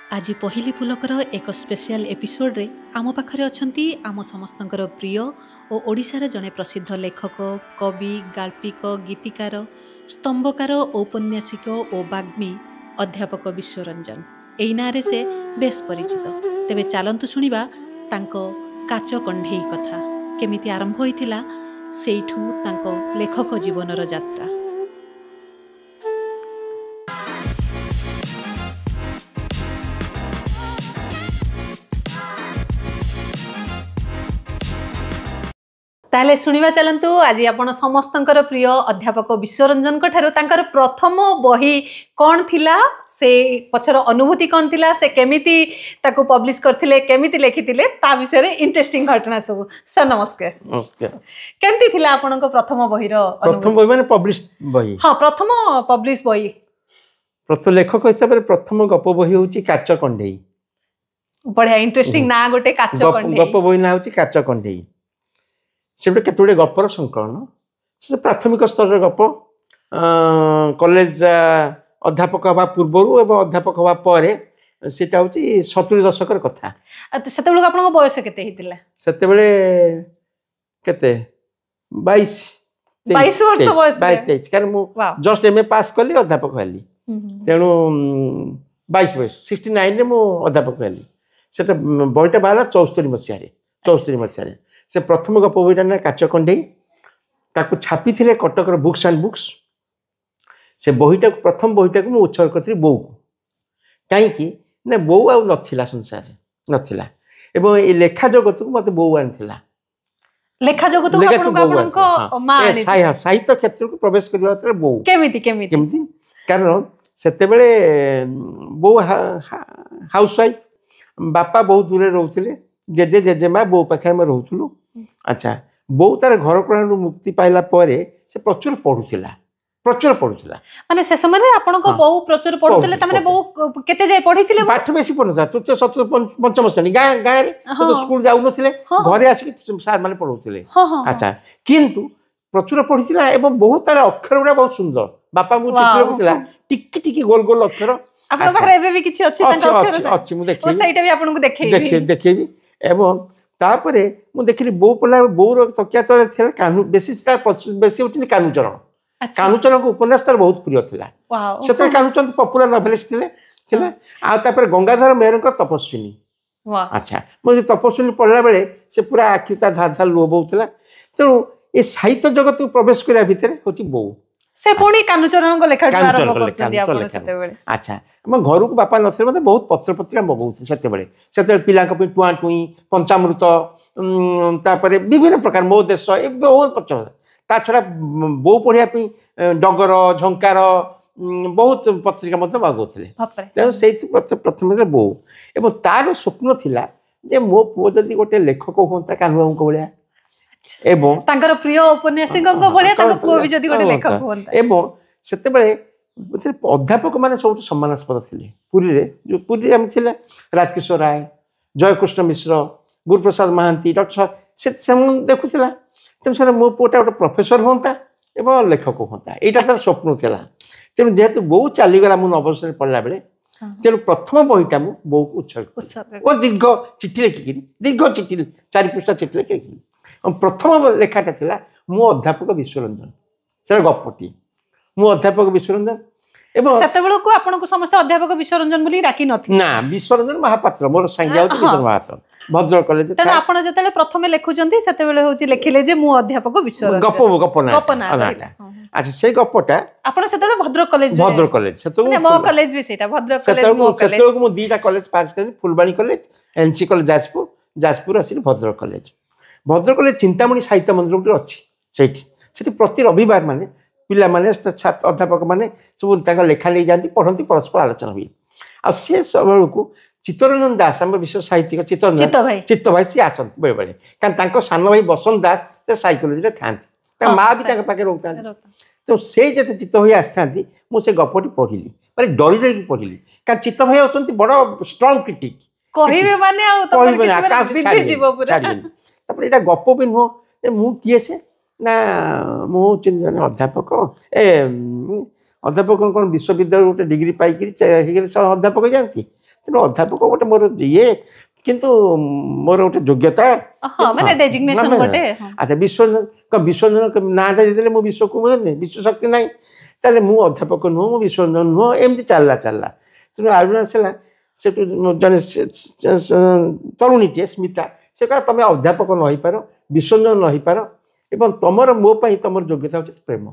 आज पहली पुलकर एक स्पेशल एपिसोड रे आम पाखरे अछंती आम समस्तंकर प्रिय और ओडिशार जड़े प्रसिद्ध लेखक कवि गाल्पिक गीतिकार स्तंभकार औपन्यासिक और बाग्मी अध्यापक विश्वरंजन एई नारे से बेस परिचित। तेबे चलंतु शुणिबा तांको काच कंढेई कथा केमिति आरंभ होइतिला सेइठु तांको लेखक जीवनर यात्रा। ताले शुणिबा चलंतु आज आपण समस्तंकर प्रिय अध्यापक विश्वरंजन ठारू तांकर प्रथम बही कौन थिला से पछर अनुभूति कौन थिला से केमिति ताको पब्लिश करथिले केमिति लेखिथिले ता विषय रे इंटरेस्टिंग घटना सब। सर नमस्कार। नमस्कार। केमिति थिला आपनक प्रथम बही रो प्रथम बही माने पब्लिश बही? हां प्रथम पब्लिश बही। प्रथम लेखक हिसाब रे प्रथम गप बही होची काच कंढेई। बढ़िया इंटरेस्टिंग ना गोटे काच कंढेई। गप बही ना होची काच कंढेई। से केतोड़े गपर संकलन से प्राथमिक स्तर गप कॉलेज अध्यापक हवा पूर्व एवं अध्यापक हवा परे सेटा होची 70 दशकर कथा। सेते बेला आपन बयस केते हितिला? सेते बेले केते 22 वर्ष बयस 22-23 कारण मु जस्ट एमए पास कली अध्यापक हली तेणु 22 वर्ष 69 रे मु अध्यापक हली। सेटा बहिटा बाला 74 मसिया रे 74 मसिया से प्रथम गप बहीटा ना काच कंढेई ताकू छापी थिले कटकर बुक्स एंड बुक्स। से बहीटा प्रथम बहीटा को उत्सर्ग करथि बो को कहीं ना बो आ नथिला संसार नथिला एवं ए लेखा जगत को मते बो आनथिला। लेखा जगत को आपनको मां आनी साहित्य क्षेत्र को प्रवेश करबा तरे बो केमिति कारण सेते बेले बो हाउस वाइफ बापा बहुत दूर रहउथिले जेजे जेजेमा बो पाखे में रहउथलु। अच्छा बो तार घर कोणा मुक्ति पाइला परे से प्रचुर पढुथिला माने से समय रे आपन को बहु प्रचुर पढुथिले त माने बहु केते जाय पढिथिले पाठ बेसी पढुथा तृतीय चतुर्थ पंचम श्रेणी गाँ रे तो स्कूल जाउ नथिले घरे आसी सार माने पढुथिले। अच्छा किंतु प्रचुर पढिथिला एवं बहुत तार अक्षर गुडा बहुत सुंदर बापा मु चित्र लिखुथिला टिकी टिकी गोल गोल अक्षर आपन घर एबे भी किछि अछि तांका अक्षर अछि मु देखि सेटा भी आपन को देखैबी एवं तापरे मु देखली बो पला बोर तकिया तले थिला कानू बेसी बेसी उठिन कानूचरण कानूचरण को उपन्यास तार बहुत प्रिय थिला। सेते कानूचरण पॉपुलर नॉवेलिस्ट थिले आ तापर गंगाधर मेहरकर तपस्विनी। अच्छा मु तपस्विनी पढ़ला बेले से पूरा आखि ता धार धार लो बोउथिला तेणु ए साहित्य जगत को प्रवेश करिया भितरे होती बो से पुणी कानूचरण को लेखा आरंभ करछथि आपण सेते बेले। अच्छा हम घर को बापा नथिले मते बहुत पत्र पत्रिका मगौथि सेते बेले पिला को टुआ टुई पंचामृत तापरे विभिन्न प्रकार मो देश ए बहुत पत्र ता छडा बो पढिया पई डगर झंकार बहुत पत्रिका मते मगौथले तेणु सेति प्रथम बो एवं तार स्वप्न थिला जे मो पुओ जदी गोटे लेखक होंता कान्हू को भलिया एवं तांकर प्रिय उपन्यासिक भलिया तांको पुओ भी जदी गोटे लेखक होंता एवं सेते बेले अध्यापक माने सब सम्मानास्पद थिले पुरी रे जो पुरी हम थिले राजकिशोर राय जयकृष्ण मिश्र गुरुप्रसाद महांती डॉक्टर से देखुला तेम सर मो पुओटा गोटे प्रोफेसर होंता एवं लेखक होंता एटा तार स्वप्न थिला। तेणु जेहेतु बहु चलीगला मु नववर्ष पढ़ला बेले तेणु प्रथम बहीटा मु बहु उत्सर्ग दीर्घ चिठी लिखिकी दीर्घ चिठी 4 पृष्ठ चिठी लिखिकी प्रथम लेखाटा थिला मु अध्यापक विश्वरंजन से गपटी मु अध्यापक विश्वरंजन एवं सेते बेला को आपन को समस्त अध्यापक विश्वरंजन बोली डाकी नथि ना विश्वरंजन महापात्र मोर संज्ञा होती विश्वरंजन महापात्र भद्रक कॉलेज त आपन जतले प्रथमे लेखुचंती सेते बेले होची लेखिले जे मु अध्यापक विश्वरंजन गपना अच्छा से गपटा आपन सेते बेले भद्रक कॉलेज सेते मो कॉलेज भी सेटा भद्रक कॉलेज मो कॉलेज सेते को मु दीटा कॉलेज पास कर Phulbani college NC college Jajpur आसी भद्रक कॉलेज चिंतामणि साहित्य मंदिर गुटे अच्छी सेठी प्रति रविवार माने पिला माने छात्र अध्यापक माने सब लेखा नहीं जाती पढ़ती परस्पर आलोचना हुई आ से सब को चित्तरंजन दास आम विश्व साहित्यिक चित्त भाई सी आसत बेले बेले कारण सान भाई बसंत दास से साइकोलॉजी था माँ भी पाखे रोकता तो से जैसे चित्त भाई आसता मुझे गपटी पढ़िली माने डरी डर पढ़िली कारण चित्त भाई होती बड़ स्ट्रंग क्रिटिक गप भी नुह मु किए से ନା ମୁଁ ହେଉଛି ଜଣେ ଅଧ୍ୟାପକ ଅଧ୍ୟାପକ କ'ଣ ବିଶ୍ୱବିଦ୍ୟାଳୟ ଗୋଟେ ଡିଗ୍ରୀ ପାଇକିରି ହେଇକରି ଅଧ୍ୟାପକ ଯାଆନ୍ତି। ତେଣୁ ଅଧ୍ୟାପକ ଗୋଟେ ମୋର ଇଏ, କିନ୍ତୁ ମୋର ଗୋଟେ ଯୋଗ୍ୟତା। ଆଚ୍ଛା ବିଶ୍ୱରଞ୍ଜନ ନାଁଟା ଦେଇଦେଲେ ମୁଁ ବିଶ୍ୱକୁ ହୁଏନି, ବିଶ୍ୱଶକ୍ତି ନାହିଁ, ତାହେଲେ ମୁଁ ଅଧ୍ୟାପକ ନୁହଁ, ମୁଁ ବିଶ୍ୱରଞ୍ଜନ ନୁହଁ, ଏମିତି ଚାଲିଲା। ତେଣୁ ଆଳୁନା ଆସିଲା, ସେଠୁ ଜଣେ ତରୁଣୀଟିଏ ସ୍ମିତା, ସେ କହିଲା ତମେ ଅଧ୍ୟାପକ ନ ହେଇପାର, ବିଶ୍ୱରଞ୍ଜନ ନ ହେଇପାର, ଏବଂ ତମର ମୋ ପାଇଁ ତମର ଯୋଗ୍ୟତା ହେଉଛି ପ୍ରେମ।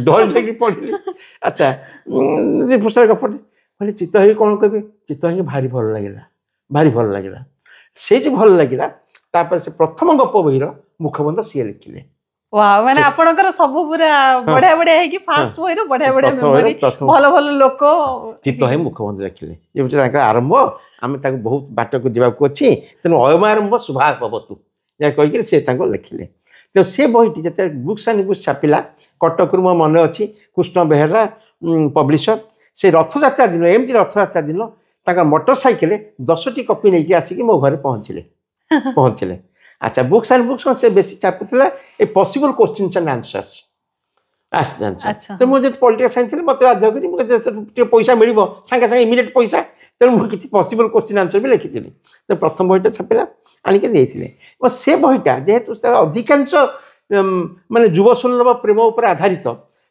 ଡରିକି ପଡ଼ିଲି। ଆଚ୍ଛା ଗପଟେ କହିଲେ ଚିତ୍ତ ହେଇକି କ'ଣ କହିବେ? ଚିତ୍ତ ହେଇକି ଭାରି ଭଲ ଲାଗିଲା। ସେ ଯେଉଁ ଭଲ ଲାଗିଲା, ତାପରେ ସେ ପ୍ରଥମ ଗପ ବହିର ମୁଖବନ୍ଧ ସିଏ ଲେଖିଲେ। ମାନେ ଆପଣଙ୍କର ସବୁ ପୁରା ବଢିଆ ବଢିଆ ହେଇକି ଫାଷ୍ଟ ବହିରୁ ବଢିଆ ମେମୋରି, ଭଲ ଲୋକ ଚିତ୍ତ ହେଇ ମୁଖବନ୍ଧ ଲେଖିଲେ। ଏ ହେଉଛି ତାଙ୍କର ଆରମ୍ଭ। ଆମେ ତାକୁ ବହୁତ ବାଟକୁ ଯିବାକୁ ଅଛି, ତେଣୁ ଅୟମାରମ୍ଭ ଶୁଭା ଭବତୁ ଏହା କହିକିରି ସେ ତାଙ୍କୁ ଲେଖିଲେ। ତେଣୁ ସେ ବହିଟି ଯେତେବେଳେ ବୁକ୍ସ ଆଣ୍ଡ ବୁକ୍ସ ଛାପିଲା କଟକରୁ, ମୋ ମନେ ଅଛି, କୃଷ୍ଣ ବେହେରା ପବ୍ଲିସର, ସେ ରଥଯାତ୍ରା ଦିନ, ଏମିତି ରଥଯାତ୍ରା ଦିନ ତାଙ୍କର ମୋଟର ସାଇକେଲରେ 10ଟି କପି ନେଇକି ଆସିକି ମୋ ଘରେ ପହଞ୍ଚିଲେ। ଆଚ୍ଛା ବୁକ୍ସ ଆଣ୍ଡ ବୁକ୍ସ ସେ ବେଶୀ ଛାପୁଥିଲା ଏ ପସିବଲ୍ କ୍ୱେଶ୍ଚିନ୍ସ ଆଣ୍ଡ ଆନ୍ସର୍ସ। ତ ମୁଁ ଯଦି ପଲିଟିକାଲ ସାଇନ୍ସ ଥିଲି, ମୋତେ ବାଧ୍ୟ କରି ଟିକେ ପଇସା ମିଳିବ ସାଙ୍ଗେ ଇମିଡ଼ିଏଟ୍ ପଇସା, ତେଣୁ ମୁଁ କିଛି ପସିବଲ୍ କ୍ୱେଶ୍ଚିନ୍ ଆନ୍ସର ବି ଲେଖିଥିଲି। ତ ପ୍ରଥମ ବହିଟା ଛାପିଲା, ଆଣିକି ଦେଇଥିଲେ। ଏବଂ ସେ ବହିଟା ଯେହେତୁ ଅଧିକାଂଶ ମାନେ ଯୁବ ସୁଲଭ ପ୍ରେମ ଉପରେ ଆଧାରିତ,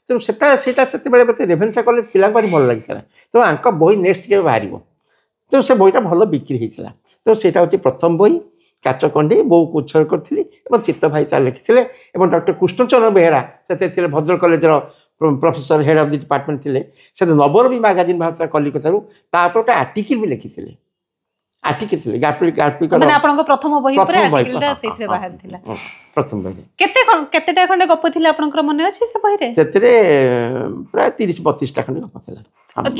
ତେଣୁ ସେଇଟା ସେତେବେଳେ ମୋତେ ରେଭେନ୍ସା କଲେଜ ପିଲାଙ୍କୁ ଭାରି ଭଲ ଲାଗିଥିଲା। ତେଣୁ ଆଙ୍କ ବହି ନେକ୍ସଟ କେବେ ବାହାରିବ, ତେଣୁ ସେ ବହିଟା ଭଲ ବିକ୍ରି ହେଇଥିଲା। ତେଣୁ ସେଇଟା ହେଉଛି ପ୍ରଥମ ବହି। କାଚକଣ୍ଡି ବୋଉକୁ ଉତ୍ସର୍ଗ କରିଥିଲି ଏବଂ ଚିତ୍ତ ଭାଇ ତାର ଲେଖିଥିଲେ। ଏବଂ ଡକ୍ଟର କୃଷ୍ଣଚନ୍ଦ୍ର ବେହେରା ସେଥିରେ ଥିଲେ, ଭଦ୍ରକ କଲେଜର professor, head of the department ଥିଲେ। ସେ ନବରବି ମାଗାଜିନ୍ ବାହାରୁଥିଲା କଲିକତାରୁ, ତାପରେ ଗୋଟେ ଆର୍ଟିକିଲ୍ ବି ଲେଖିଥିଲେ। ଆପଣଙ୍କ ପ୍ରଥମ ବହି ଉପରେ ଆର୍ଟିକିଲଟା ସେଇଥିରେ ବାହାରିଥିଲା। ପ୍ରଥମ ବହିରେ କେତେଟା ଖଣ୍ଡେ ଗପ ଥିଲା ଆପଣଙ୍କର ମନେ ଅଛି ସେ ବହିରେ? ସେଥିରେ ପ୍ରାୟ 30-32ଟା ଖଣ୍ଡେ ଗପ ଥିଲା।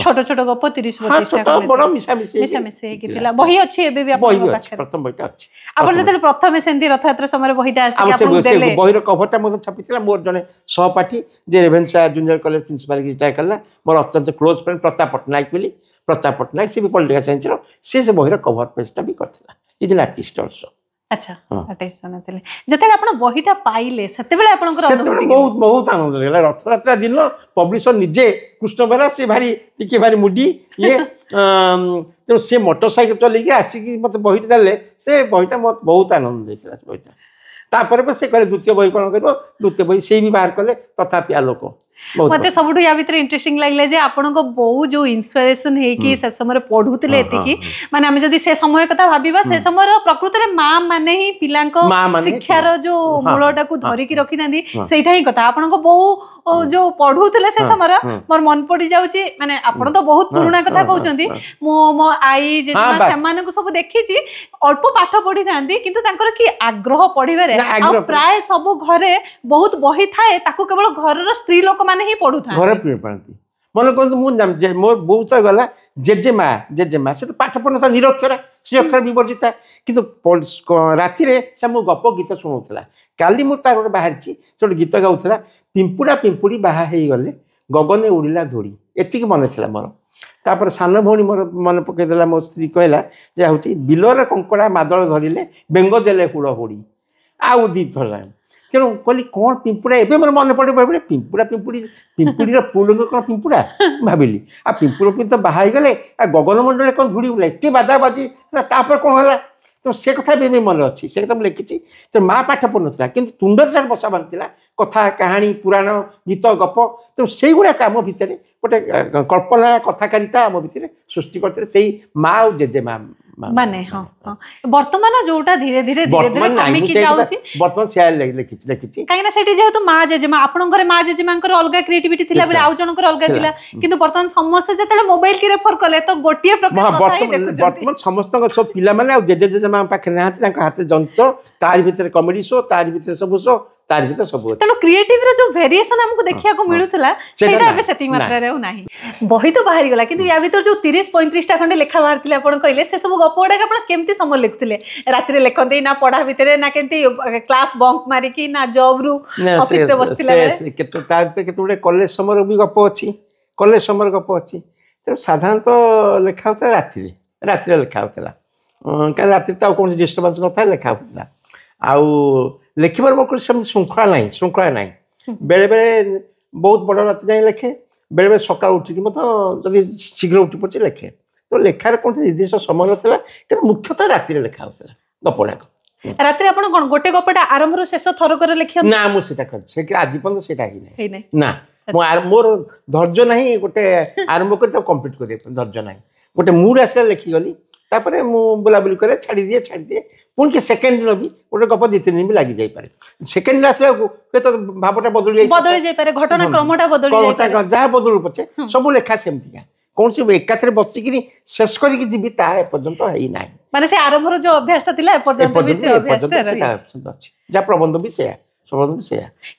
ଛୋଟ ଗପ 30-32ଟା ବଡ଼ ମିଶାମିଶି ହେଇକି ଥିଲା। ବହି ଅଛି ଏବେ ବି ଆପଣଙ୍କ ପାଖରେ? ପ୍ରଥମ ବହିଟା ଅଛି। ଆପଣ ଯେତେବେଳେ ପ୍ରଥମେ ସେମିତି ରଥଯାତ୍ରା ସମୟରେ ବହିଟା ଆସିକି ଆପଣଙ୍କୁ ଦେଲେ, ବହିର କଭରଟା ମଧ୍ୟ ଛାପିଥିଲା ମୋର ଜଣେ ସହପାଠୀ, ଯେ Ravenshaw junior college principal retire କଲା, ମୋର ଅତ୍ୟନ୍ତ କ୍ଲୋଜ ଫ୍ରେଣ୍ଡ ପ୍ରତାପ ପଟ୍ଟନାୟକ ବୋଲି। ପ୍ରତାପ ପଟ୍ଟନାୟକ ସେ ବି ପଲିଟିକାଲ ସାଇନ୍ସର, ସେ ବହିର କଭର ପେଜଟା ବି କରିଥିଲା। ଇଜ ଆନ୍ ଆର୍ଟିଷ୍ଟ ଅଲସୋ। ଆଚ୍ଛା, ଯେତେବେଳେ ଆପଣ ବହିଟା ପାଇଲେ ସେତେବେଳେ ଆପଣଙ୍କର ବହୁତ ଆନନ୍ଦ ଲାଗିଲା। ରଥଯାତ୍ରା ଦିନ ପବ୍ଲିସର ନିଜେ କୃଷ୍ଣ ବେହେରା, ସେ ଭାରି ମୁଡି ଇଏ, ତେଣୁ ସେ ମୋଟର ସାଇକେଲ ଚଲେଇକି ଆସିକି ମୋତେ ବହିଟା ଦେଲେ। ସେ ବହିଟା ମୋତେ ବହୁତ ଆନନ୍ଦ ଦେଇଥିଲା। ସେ ବହିଟା ତାପରେ ସେ କହିଲେ ଦ୍ୱିତୀୟ ବହି କ'ଣ କରିବ, ଦ୍ୱିତୀୟ ବହି ସେ ବି ବାହାର କଲେ, ତଥାପି ଆଲୋକ। ମତେ ସବୁଠୁ ୟା ଭିତରେ ଇଣ୍ଟରେଷ୍ଟିଂ ଲାଗିଲା ଯେ ଆପଣଙ୍କ ବୋଉ ଯୋଉ ଇନ୍ସପିରେସନ ହେଇକି ସେ ସମୟରେ ପଢୁଥିଲେ ଏତିକି, ମାନେ ଆମେ ଯଦି ସେ ସମୟ କଥା ଭାବିବା, ସେ ସମୟର ପ୍ରକୃତରେ ମା ମାନେ ହିଁ ପିଲାଙ୍କ ଶିକ୍ଷାର ଯୋଉ ମୂଳଟାକୁ ଧରିକି ରଖିଥାନ୍ତି, ସେଇଟା ହିଁ କଥା। ଆପଣଙ୍କ ବୋଉ ଯୋଉ ପଢୁଥିଲେ ସେ ସମୟର, ମୋର ମନେ ପଡି ଯାଉଛି, ମାନେ ଆପଣ ତ ବହୁତ ପୁରୁଣା କଥା କହୁଛନ୍ତି, ମୁଁ ମୋ ଆଈ ଜେଜେମା ସେମାନଙ୍କୁ ସବୁ ଦେଖିଛି, ଅଳ୍ପ ପାଠ ପଢିଥାନ୍ତି କିନ୍ତୁ ତାଙ୍କର କି ଆଗ୍ରହ ପଢିବାରେ, ଆଉ ପ୍ରାୟ ସବୁ ଘରେ ବହୁତ ବହି ଥାଏ, ତାକୁ କେବଳ ଘରର ସ୍ତ୍ରୀ ଲୋକ ମାନେ ହିଁ ପଢୁଥାନ୍ତି। ମନେ କରନ୍ତୁ, ମୋ ବୋଉ ତ ଗଲା, ଜେଜେମା ସେ ତ ପାଠ ପଢୁନଥିଲା, ନିରକ୍ଷର, ଶ୍ରୀଅକ୍ଷର ବିବର୍ଜିତା, କିନ୍ତୁ ରାତିରେ ସେ ମୁଁ ଗପ ଗୀତ ଶୁଣଉଥିଲା। କାଲି ମୁଁ ତାର ଗୋଟେ ବାହାରିଛି, ସେ ଗୋଟେ ଗୀତ ଗାଉଥିଲା, ପିମ୍ପୁଡ଼ା ପିମ୍ପୁଡ଼ି ବାହା ହେଇଗଲେ ଗଗନେ ଉଡ଼ିଲା ଧୂଳି, ଏତିକି ମନେ ଥିଲା ମୋର। ତାପରେ ସାନ ଭଉଣୀ ମୋର ମନେ ପକେଇଦେଲା, ମୋ ସ୍ତ୍ରୀ କହିଲା ଯେ ହେଉଛି ବିଲରେ କଙ୍କଡ଼ା ମାଦଳ ଧରିଲେ ବେଙ୍ଗ ଦେଲେ ହୁଡ଼ ହୁଡ଼ି, ଆଉ ଦିଥର। ତେଣୁ କହିଲି କ'ଣ ପିମ୍ପୁଡ଼ା, ଏବେ ମୋର ମନେ ପଡ଼େ ବେଳେ ପିମ୍ପୁଡ଼ିର ପୁଲଙ୍କ କ'ଣ ପିମ୍ପୁଡ଼ା ଭାବିଲି। ଆଉ ପିମ୍ପୁଡ଼ି ତ ବାହା ହେଇଗଲେ, ଆଉ ଗଗନମଣ୍ଡଳରେ କ'ଣ ଧୂଳି ଉଡ଼ିଲା, ଏତେ ବାଜା ବାଜି ହେଲା, ତାପରେ କ'ଣ ହେଲା, ତ ସେ କଥା ବି ମନେ ଅଛି। ସେ କଥା ମୁଁ ଲେଖିଛି। ତ ମା ପାଠ ପଢ଼ୁନଥିଲା, କିନ୍ତୁ ତୁଣ୍ଡରେ ତାର ବସା ବାନ୍ଧିଥିଲା, କଥା କାହାଣୀ ପୁରାଣ ଗୀତ ଗପ। ତେଣୁ ସେଇଗୁଡ଼ାକ ଆମ ଭିତରେ ଗୋଟେ କଳ୍ପନା କଥାକାରିତା ଆମ ଭିତରେ ସୃଷ୍ଟି କରିଥିଲେ ସେଇ ମା ଆଉ ଜେଜେମା ମାନେ। ବର୍ତ୍ତମାନ ଯୋଉଟା ଧୀରେ ଧୀରେ କମିକି ଯାଉଛି, ବର୍ତ୍ତମାନ ସେ ଲେଖିଛି କାହିଁକିନା ସେଠି ଯେହେତୁ ମା ଜେଜେମା, ଆପଣଙ୍କର ମା ଜେଜେମାଙ୍କର ଅଲଗା କ୍ରିଏଟିଭିଟି ଥିଲା ବେଳେ ଆଉ ଜଣଙ୍କର ଅଲଗା ଥିଲା, କିନ୍ତୁ ବର୍ତ୍ତମାନ ସମସ୍ତେ ଯେତେବେଳେ ମୋବାଇଲ କି ରେଫର କଲେ ତ ଗୋଟିଏ ପ୍ରକାର କଥା ହିଁ ଦେଖୁଛନ୍ତି। ବର୍ତ୍ତମାନ ସମସ୍ତଙ୍କ ସବୁ ପିଲାମାନେ ଆଉ ଜେଜେମା ପାଖରେ ନାହାନ୍ତି, ତାଙ୍କ ହାତରେ ଯନ୍ତ୍ର, ତାରି ଭିତରେ କମେଡି ଶୋ, ତାରି ଭିତରେ ସବୁ ଶୋ, ତାରି ଭିତରେ ସବୁ ଅଛି। ତେଣୁ କ୍ରିଏଟିଭର ଯୋଉ ଭେରିଏସନ ଆମକୁ ଦେଖିବାକୁ ମିଳୁଥିଲା, ସେଇଟା ଏବେ ସେତିକି ମାତ୍ରାରେ ଆଉ ନାହିଁ। ବହି ତ ବାହାରିଗଲା, କିନ୍ତୁ ୟା ଭିତରେ ଯୋଉ 30-35ଟା ଖଣ୍ଡେ ଲେଖା ବାହାରିଥିଲା ଆପଣ କହିଲେ, ସେ ସବୁ ଗପ ଗୁଡାକ ଆପଣ କେମିତି ସମୟ ଲେଖୁଥିଲେ? ରାତିରେ ଲେଖନ୍ତି ନା ପଢା ଭିତରେ, ନା କେମିତି କ୍ଲାସ ବଙ୍କ ମାରିକି, ନା ଜବରୁ ଅଫିସରେ ବସିଥିଲା ବେଳେ? ତା ଭିତରେ କେତେ ଗୁଡେ କଲେଜ ସମୟର ବି ଗପ ଅଛି, ତେଣୁ ସାଧାରଣତଃ ଲେଖା ହଉଥିଲା ରାତିରେ ଲେଖା ହଉଥିଲା, କାରଣ ରାତିରେ ତ ଆଉ କୌଣସି ଡିଷ୍ଟର୍ବାନ୍ସ ନଥାଏ, ଲେଖା ହଉଥିଲା। आउ लेखिबार मोर सेमती श्रृंखला नहीं बेले बेले बहुत बड़ रात जाए लेखे बेले बेले सका उठिक जदि शीघ्र उठी पड़े लेखे तो लेखार कौन निर्दिष्ट समय ना कि मुख्यतः राति लेखा होता गपड़ाक राति आपण कोन गोटे गपटा आरंभ रो शेष थर कर लेखिया ना मु सेटा कर से आज पर्यंत सेटा ही नहीं ना मोर धैर्य नहीं गोटे आरंभ कर कंप्लीट कर धैर्य नहीं गोटे मूड आसला लेखी गली तापर मु बुलाबुली करे छाड़ी दिए पुणी के सेकेंड दिन भी गोटे गप 2-3 दिन भी लगी जाई पारे सेकेंड दिन आसला तो भावटा बदली जाई पारे घटना क्रमटा बदली जाई पारे जहाँ बदलू पछे सब लेखा सेमती कौन सी एकाथरे बसिकी शेष करके जीवी ताहा पर्यंत है ना माने से आरंभ जो अभ्यास था पर्यंत भी से अभ्यास जा प्रबंध भी से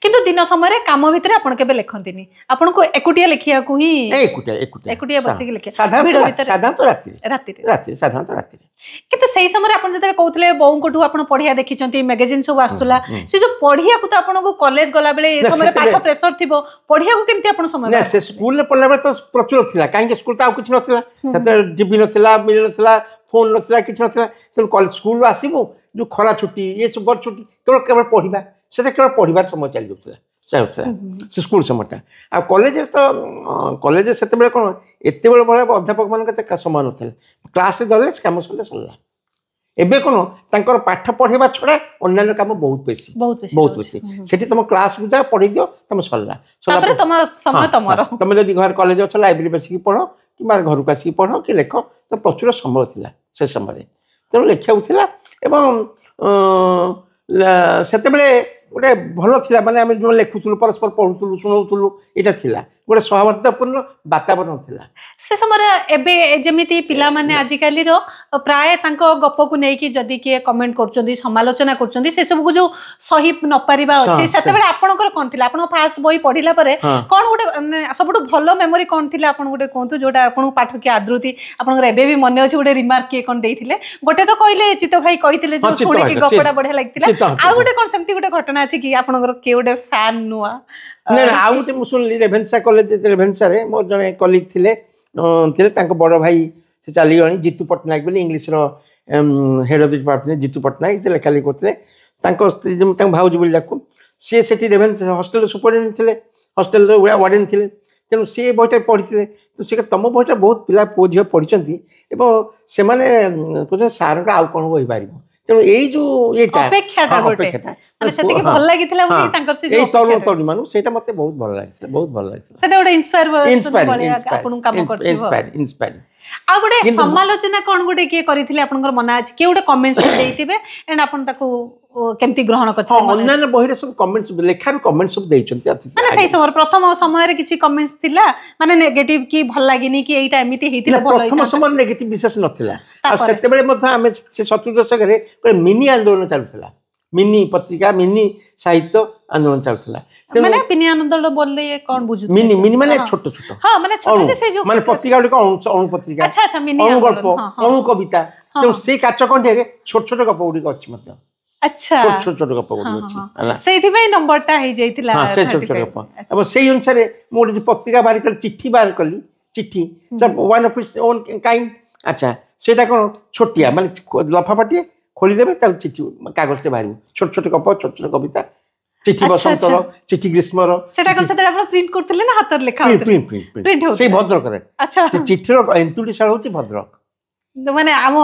किंतु दिन समय काम भितर आपण केबे लेखंतिनी आपण को एकुटिया लेखिया को ही एकुटिया बसिक लेखिया साधारणत राति किंतु सही समय आपण जते कहउतले बों कोठू आपण पढिया देखिचंती मैगजीन सब आस्तुला से जो पढिया को तो आपण को कॉलेज गला बेले ए समय पाठ प्रेशर थिबो पढिया को केमती आपण समय ना से स्कूल ले पढला बेले तो प्रचुर थिला काहे स्कूल तो आ कुछ नथिला सते टीवी नथिला मिल नथिला फोन नथिला किछ नथिला तो कॉलेज स्कूल आसीबो जो खरा छुट्टी ये सब बड़ छुट्टी केवल पढिबा से केवल पढ़ार समय चली जाता से स्कूल समयटा आ कॉलेज तो कॉलेज से कौन एत भाई अध्यापक मान समय ना क्लास धरले कम सर सरला एबे कौन पाठ पढ़ा छड़ा अन्य काम बहुत बेसी से तुम क्लास को जा पढ़ी दियो तुम सरला तुम जब घर कॉलेज अच्छे लाइब्रेरी बसिक पढ़ कि घर को आसिक पढ़ कि लेख तो प्रचुर समय था से समय तेणु लिखा से गोटे भल थी माने आम जो लेखुलु परस्पर पढ़ुलु शुणुलु यहाँ थी गोटे सौहार्दपूर्ण वातावरण था से समय एबे जेमिति पिला माने आजिकाली रो प्राय तांको गप को नेकी जदी के कमेंट करचोंदी समालोचना करचोंदी से सब को जो सही न परिबा अछि सेते बेले आपनकर कोन थिला आपन फास्ट बही पढिला परे कोन गोटे सबटु भलो मेमोरी कोन थिला आपन गोटे कोंतु जोटा आपन पाठ के आदृति आपनकर एबे भी मने अछि गोटे रिमार्क के कोन देइथिले गोटे तो कहले चित्त भाई कहिथिले जो सुनि के गपडा बढ़िया लागथिला आ गोटे कोन सेमति गोटे घटना अछि कि आपनकर के गोटे फैन नुआ ना आउ गोटे मुझे शुणिली रेभेन्सा कॉलेज रेभेन्सा मोर जड़े कलिग थे बड़ भाई से चलीगले जीतू पट्टनायक बोली English head of the department Jitu Pattanaik से लेखाली करते स्त्री भाउज बोली डाकू सी से रेभेन्सा हॉस्टल सुपरिटेडेंट थे हॉस्टल वार्डेन थे तेणु सी बहीटा पढ़ी तो सी तुम बहीटा बहुत पिला पुओ झील पढ़ी से सार आउ कौन बही पार तेणु यही जो तरुण तरुणी मान से मत बहुत भल लगे आ गोटे समालोचना कौन गोटे किए करथिले आपनकर मना अछि के गोटे कमेंट्स देइथिबे एंड आपन ताको केमती ग्रहण करथिले अन्य बहिरे सब कमेंट्स लेखार कमेंट्स सब देइचंती माने सही समय प्रथम समय रे किछि कमेंट्स थिला माने नेगेटिव की भल लागिनी कि एटा एमिति हेतिले भल प्रथम समय नेगेटिव विशेष नथिला आ सेते बेले मध हमें से 70 दशक रे मिनी आंदोलन चालुथिला मिनी पत्रिका मिनी साहित्य आंदोलन चलता माने मिनी आंदोलन बोलले कौन बुझु मिनी मिनी माने छोट छोट हां माने छोटे से जो माने पत्रिका गुडी अणु पत्रिका अच्छा अच्छा मिनी अणु गल्प अणु कविता तो से काच कंठे रे छोट छोट गप गुडी अछि मत अच्छा छोट छोट गप गुडी अछि हला सेहि भाई नंबरटा हे जाइतिला हां से छोट छोट गप अब सेही अनुसार मोर पत्रिका बाहर कर चिट्ठी बाहर कली चिट्ठी सब one of its own kind अच्छा सेटा कोन छोटिया माने लफाफाटी खोलीदेवे चिट्ठी कागज बाहर छोट छोट गप छोट छोट कविता चिट्ठी बसंतर चिट्ठी ग्रीष्मर प्रिंट करथिले ना हाथ लेखा प्रिंट से भद्रक रे अच्छा से चिट्ठीर एंटुडी साल होची भद्रक माने आम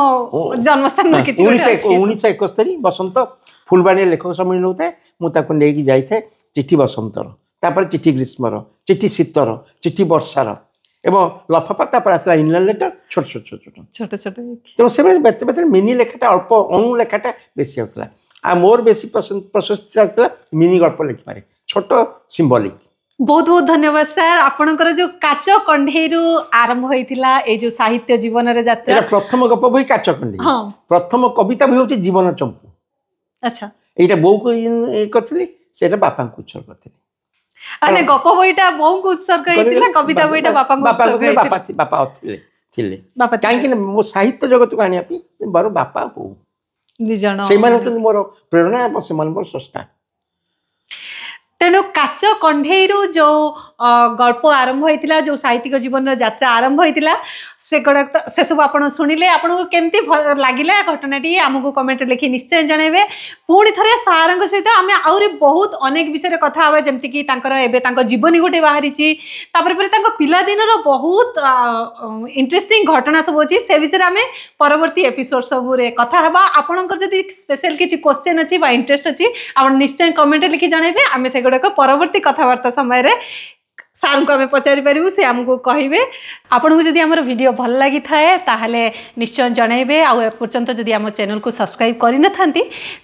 जन्मस्थान में किछि 1971 बसंत फुलबाणी लेखक सम्मेलन होते मु ताको नेकी जाइथे चिट्ठी बसंतर तापर चिट्ठी ग्रीष्मर चिट्ठी शीतर चिट्ठी वर्षार एवं लफाफा तापर आसला इनलाइन लेटर छोट छोट छोट छोट छोट छोट तो से बेते मिनी लेखाटा अल्प अणु लेखाटा बेसी होता आ मोर बेसी प्रशस्ति आसला मिनी गल्प लिखिपारे छोट सिंबॉलिक बहुत बहुत धन्यवाद सर आपनकर जो काच कंढेरु आरंभ होइथिला ए जो साहित्य जीवन रे यात्रा एटा प्रथम गप बही काच कंढे हां प्रथम कविता बही होची जीवन चंपू अच्छा एटा बो को करथली सेटा बापा को उछल करथली अने गप बहीटा बो को उत्सर्ग होइथिला कविता बहीटा बापा को उत्सर्ग बापा थिले काहे कि मो साहित्य जगत को आनिया पी बारो बापा को निजण से माने मोर प्रेरणा से मन मोर सस्ता तेणु काच कंढेरु जो गल्प आरंभ होता जो साहित्यिक जीवन यात्रा आरंभ होता से गुड़ाक से सब आप शुणिले आपको केमती लगे घटनाटी आमको कमेंट लिखि निश्चय जनइबे पुणी थे सार सहित आम आहरी बहुत अनेक विषय कथा हाँ जमीक जीवनी गोटे बाहरी पिलादिन बहुत इंटरेस्टिंग घटना सब अच्छी से विषय आम परवर्ती एपिसोड सब कथा हाँ आपंकर जब स्पेशल किसी क्वेश्चन अच्छी इंटरेस्ट अच्छी आप निश्चय कमेंट लिखि जनइबे आम से गुड़ाक परवर्ती कथबार्ता समय सार को आम पचारि पारू से आमको कहे आपन को जदि आमर वीडियो भल लगी थाए ताहले निश्चय जनइबे आपर्यंत जदि आम चैनल को सब्सक्राइब करना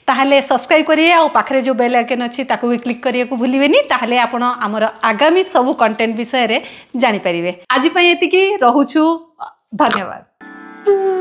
ताहले सब्सक्राइब करिए आ पाखरे जो बेल आइकन अच्छी ताकू भी क्लिक करिए को भूलिबेनी ताहले आपण आमर आगामी सब कंटेंट विषय रे जानि परिबे। आज पई एतिकी रहुछु, धन्यवाद।